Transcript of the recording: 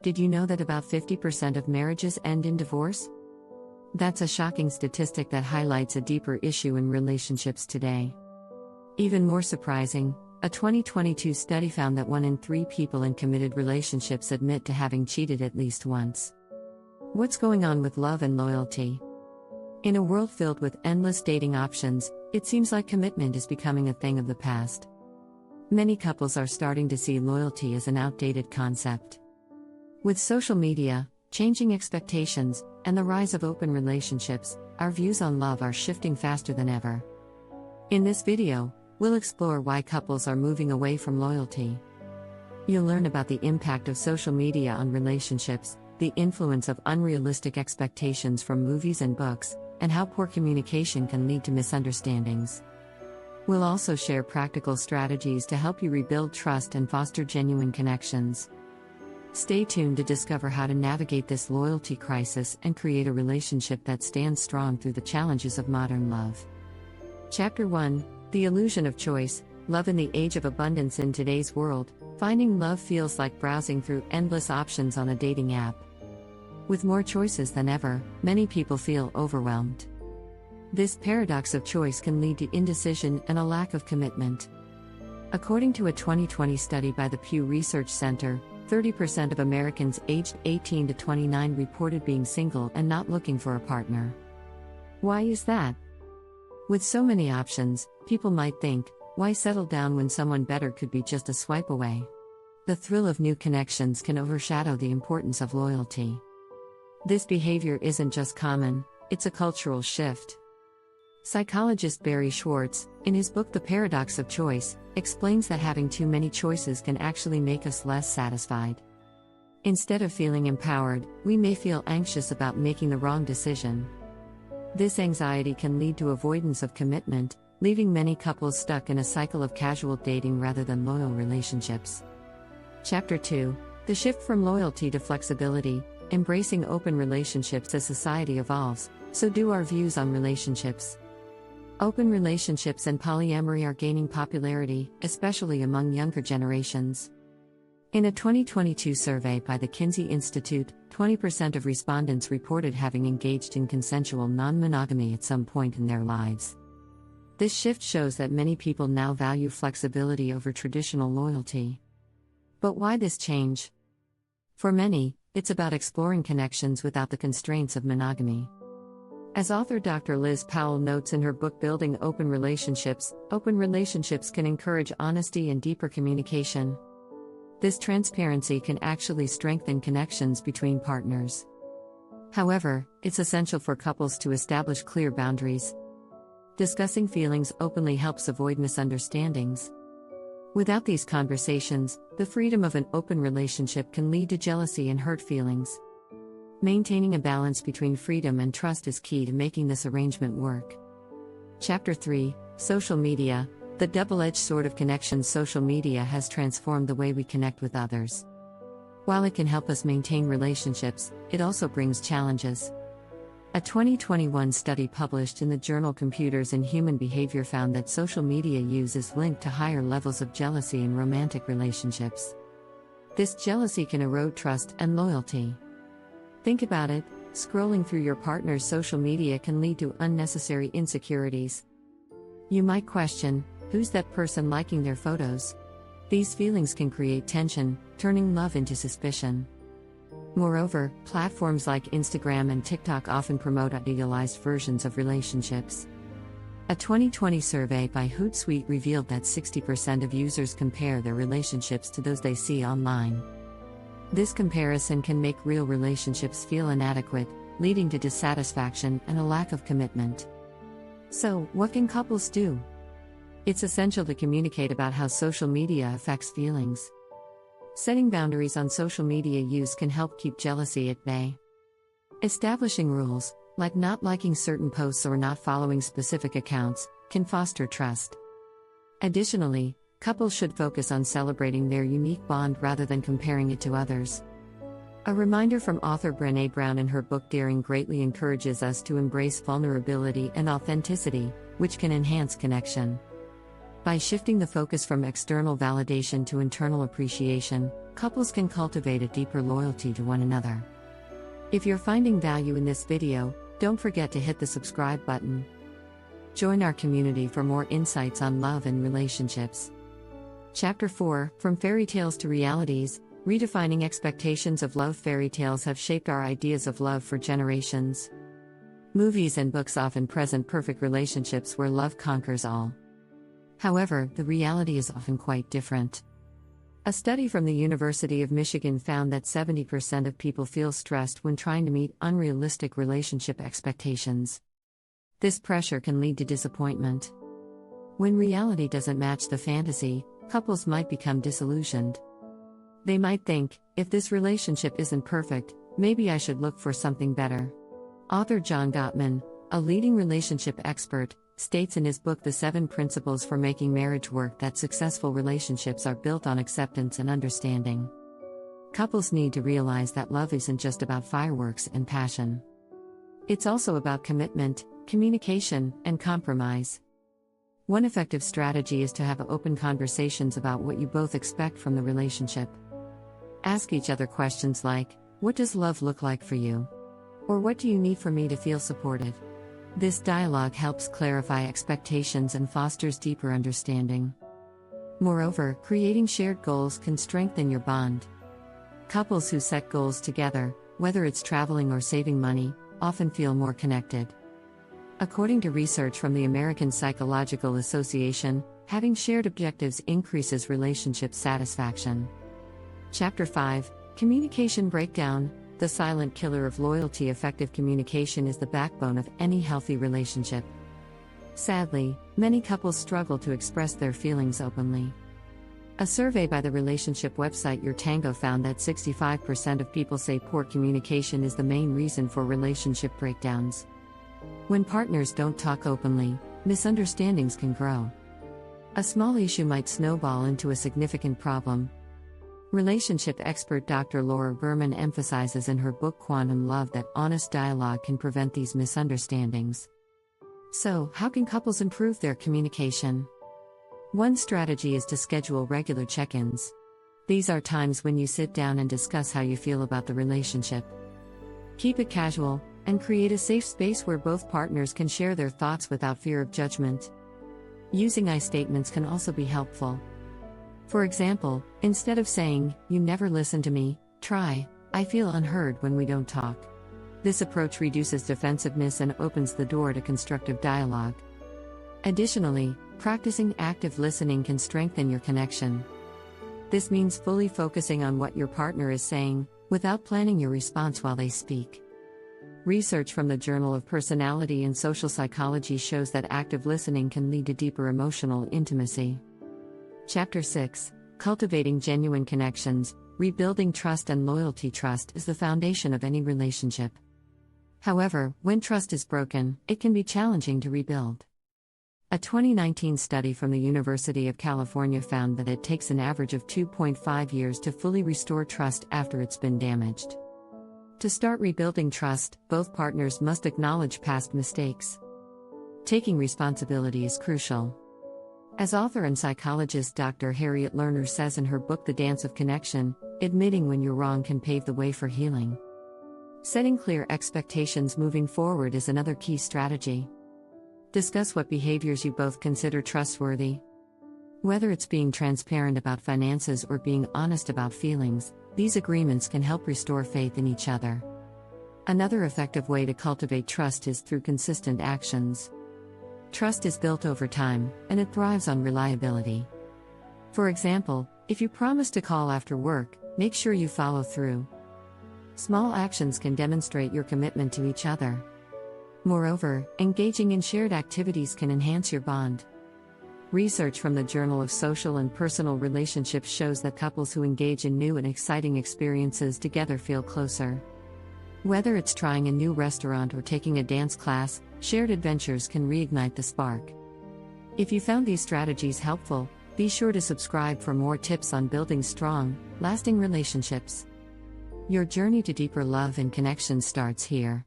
Did you know that about 50% of marriages end in divorce? That's a shocking statistic that highlights a deeper issue in relationships today. Even more surprising, a 2022 study found that 1 in 3 people in committed relationships admit to having cheated at least once. What's going on with love and loyalty? In a world filled with endless dating options, it seems like commitment is becoming a thing of the past. Many couples are starting to see loyalty as an outdated concept. With social media, changing expectations, and the rise of open relationships, our views on love are shifting faster than ever. In this video, we'll explore why couples are moving away from loyalty. You'll learn about the impact of social media on relationships, the influence of unrealistic expectations from movies and books, and how poor communication can lead to misunderstandings. We'll also share practical strategies to help you rebuild trust and foster genuine connections. Stay tuned to discover how to navigate this loyalty crisis and create a relationship that stands strong through the challenges of modern love. Chapter 1: The Illusion of Choice. Love in the age of abundance. In today's world, finding love feels like browsing through endless options on a dating app. With more choices than ever, many people feel overwhelmed. This paradox of choice can lead to indecision and a lack of commitment. According to a 2020 study by the Pew Research Center, 30% of Americans aged 18 to 29 reported being single and not looking for a partner. Why is that? With so many options, people might think, why settle down when someone better could be just a swipe away? The thrill of new connections can overshadow the importance of loyalty. This behavior isn't just common, it's a cultural shift. Psychologist Barry Schwartz, in his book The Paradox of Choice, explains that having too many choices can actually make us less satisfied. Instead of feeling empowered, we may feel anxious about making the wrong decision. This anxiety can lead to avoidance of commitment, leaving many couples stuck in a cycle of casual dating rather than loyal relationships. Chapter 2: The Shift from Loyalty to Flexibility. Embracing open relationships. As society evolves, so do our views on relationships. Open relationships and polyamory are gaining popularity, especially among younger generations. In a 2022 survey by the Kinsey Institute, 20% of respondents reported having engaged in consensual non-monogamy at some point in their lives. This shift shows that many people now value flexibility over traditional loyalty. But why this change? For many, it's about exploring connections without the constraints of monogamy. As author Dr. Liz Powell notes in her book Building Open Relationships can encourage honesty and deeper communication. This transparency can actually strengthen connections between partners. However, it's essential for couples to establish clear boundaries. Discussing feelings openly helps avoid misunderstandings. Without these conversations, the freedom of an open relationship can lead to jealousy and hurt feelings. Maintaining a balance between freedom and trust is key to making this arrangement work. Chapter 3: Social Media. The double-edged sword of connections. Social media has transformed the way we connect with others. While it can help us maintain relationships, it also brings challenges. A 2021 study published in the journal Computers and Human Behavior found that social media use is linked to higher levels of jealousy in romantic relationships. This jealousy can erode trust and loyalty. Think about it, scrolling through your partner's social media can lead to unnecessary insecurities. You might question, who's that person liking their photos? These feelings can create tension, turning love into suspicion. Moreover, platforms like Instagram and TikTok often promote idealized versions of relationships. A 2020 survey by Hootsuite revealed that 60% of users compare their relationships to those they see online. This comparison can make real relationships feel inadequate, leading to dissatisfaction and a lack of commitment. So, what can couples do? It's essential to communicate about how social media affects feelings. Setting boundaries on social media use can help keep jealousy at bay. Establishing rules, like not liking certain posts or not following specific accounts, can foster trust. Additionally, couples should focus on celebrating their unique bond rather than comparing it to others. A reminder from author Brené Brown in her book Daring greatly encourages us to embrace vulnerability and authenticity, which can enhance connection. By shifting the focus from external validation to internal appreciation, couples can cultivate a deeper loyalty to one another. If you're finding value in this video, don't forget to hit the subscribe button. Join our community for more insights on love and relationships. Chapter 4, From Fairy Tales to Realities, Redefining Expectations of Love. Fairy tales have shaped our ideas of love for generations. Movies and books often present perfect relationships where love conquers all. However, the reality is often quite different. A study from the University of Michigan found that 70% of people feel stressed when trying to meet unrealistic relationship expectations. This pressure can lead to disappointment. When reality doesn't match the fantasy, couples might become disillusioned. They might think, if this relationship isn't perfect, maybe I should look for something better. Author John Gottman, a leading relationship expert, states in his book The 7 Principles for Making Marriage Work that successful relationships are built on acceptance and understanding. Couples need to realize that love isn't just about fireworks and passion. It's also about commitment, communication, and compromise. One effective strategy is to have open conversations about what you both expect from the relationship. Ask each other questions like, "What does love look like for you?" Or "What do you need from me to feel supported?" This dialogue helps clarify expectations and fosters deeper understanding. Moreover, creating shared goals can strengthen your bond. Couples who set goals together, whether it's traveling or saving money, often feel more connected. According to research from the American Psychological Association, having shared objectives increases relationship satisfaction. Chapter 5, Communication Breakdown, the silent killer of loyalty. Effective communication is the backbone of any healthy relationship. Sadly, many couples struggle to express their feelings openly. A survey by the relationship website Your Tango found that 65% of people say poor communication is the main reason for relationship breakdowns. When partners don't talk openly, misunderstandings can grow. A small issue might snowball into a significant problem. Relationship expert Dr. Laura Berman emphasizes in her book Quantum Love that honest dialogue can prevent these misunderstandings. So, how can couples improve their communication? One strategy is to schedule regular check-ins. These are times when you sit down and discuss how you feel about the relationship. Keep it casual, and create a safe space where both partners can share their thoughts without fear of judgment. Using I statements can also be helpful. For example, instead of saying, "You never listen to me," try, "I feel unheard when we don't talk." This approach reduces defensiveness and opens the door to constructive dialogue. Additionally, practicing active listening can strengthen your connection. This means fully focusing on what your partner is saying, without planning your response while they speak. Research from the Journal of Personality and Social Psychology shows that active listening can lead to deeper emotional intimacy. Chapter 6, Cultivating Genuine Connections, Rebuilding Trust and Loyalty. Trust is the foundation of any relationship. However, when trust is broken, it can be challenging to rebuild. A 2019 study from the University of California found that it takes an average of 2.5 years to fully restore trust after it's been damaged. To start rebuilding trust, both partners must acknowledge past mistakes. Taking responsibility is crucial. As author and psychologist Dr. Harriet Lerner says in her book The Dance of Connection, admitting when you're wrong can pave the way for healing. Setting clear expectations moving forward is another key strategy. Discuss what behaviors you both consider trustworthy. Whether it's being transparent about finances or being honest about feelings, these agreements can help restore faith in each other. Another effective way to cultivate trust is through consistent actions. Trust is built over time, and it thrives on reliability. For example, if you promise to call after work, make sure you follow through. Small actions can demonstrate your commitment to each other. Moreover, engaging in shared activities can enhance your bond. Research from the Journal of Social and Personal Relationships shows that couples who engage in new and exciting experiences together feel closer. Whether it's trying a new restaurant or taking a dance class, shared adventures can reignite the spark. If you found these strategies helpful, be sure to subscribe for more tips on building strong, lasting relationships. Your journey to deeper love and connection starts here.